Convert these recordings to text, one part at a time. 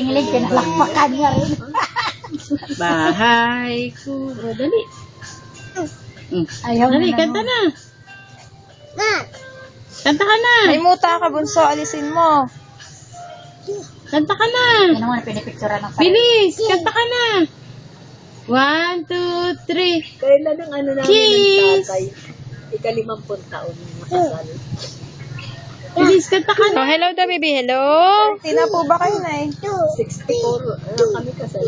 Ling-ling, pinalakpakan niya rin. Bahay ko. O, dali. Ayaw Dali, na kanta na. Kanta ka na. May muta ka, bunso. Alisin mo. Kanta ka na. Yan naman, pinipicturan ng sarili. Bilis, kanta ka na. 1, 2, 3. Kailan ang ano namin Cheese! ng tatay? Ika-50 taon nakasal. Bilis, kanta ka na. Oh, hello daw, baby. Hello. Tina po ba kayo, Nay? 64 kami kasal.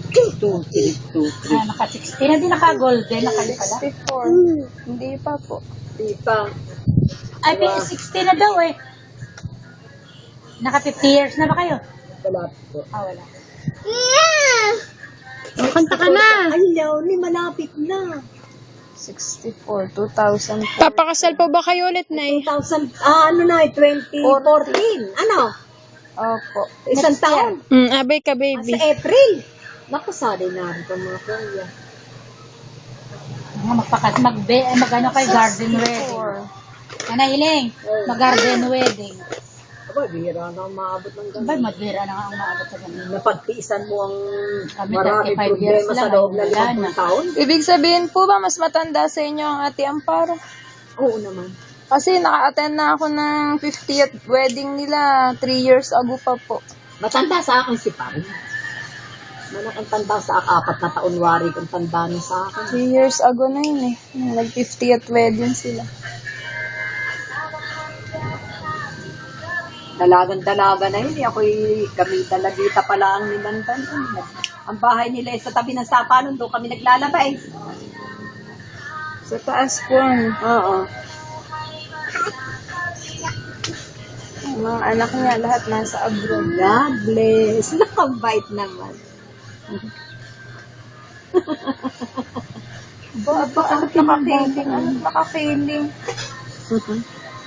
2, 3, 2, 3. Naka-16 na din, naka-golden na kayo pala. 64. Hindi pa po. Di pa. Ay, 16 na daw eh. Naka 50 years na ba kayo? Wala po. Ah, wala. O, kanta ka na. Ay, Leonie, malapit na. 64, 2004. Papakasal po ba kayo ulit, Nay? 2000, ano na, 2014. Ano? Opo. Isang taon. Abay ka, baby. Sa April. Naku, sali na rin itong mga kuya. Mag-ano kayo, garden wedding. Ano, Hiling? Mag-garden wedding. Aba, bihira na maabot ng Ba, ganun. madbira na nga ang maabot sa ganun. Napagtiisan mo ang Kami, marami 35 years problema sa lang, loob na wala 50 na. taon. Ibig sabihin po ba, mas matanda sa inyo ang Ate Amparo? Oo naman. Kasi naka-attend na ako ng 50th wedding nila 3 years ago pa po. Matanda sa akin si Pam. Malakang tanda sa akin. 4 na taon wari kung tanda niya sa akin. 3 years ago na yun eh. Nag-50th wedding sila. Dalagan-dalaga na yun. Ako'y kami dalagita pala ang nilandan. Ang bahay nila sa tabi ng sapanon. Doon kami naglalabay. Sa taas po. Oo. Ang mga anak niya, lahat nasa abroad. God bless. Nakabait naman. Nakakiling.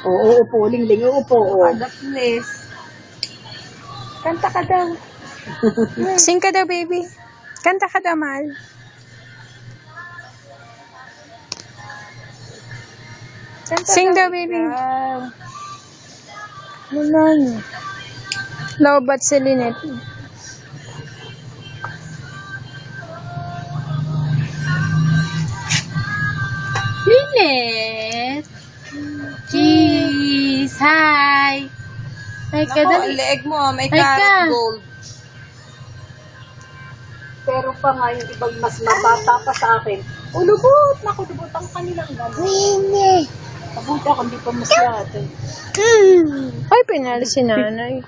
Oo, upo. Ling-ling. Upo. God bless. Kanta ka daw. Sing ka daw, baby. Kanta ka daw, mahal. Sing daw, baby. Wala na. Lobat si Lynette. Linet. Cheese. Hi. Hi ka, Ako, dali. ang leeg mo, may Ay, carrot ka. gold. Pero pa nga yung ibang mas mabata pa sa akin. Ulubot! Naku, lubot ang kanilang gano'n. Mabuti ako, hindi pa masyado. Ay, pinali si nanay.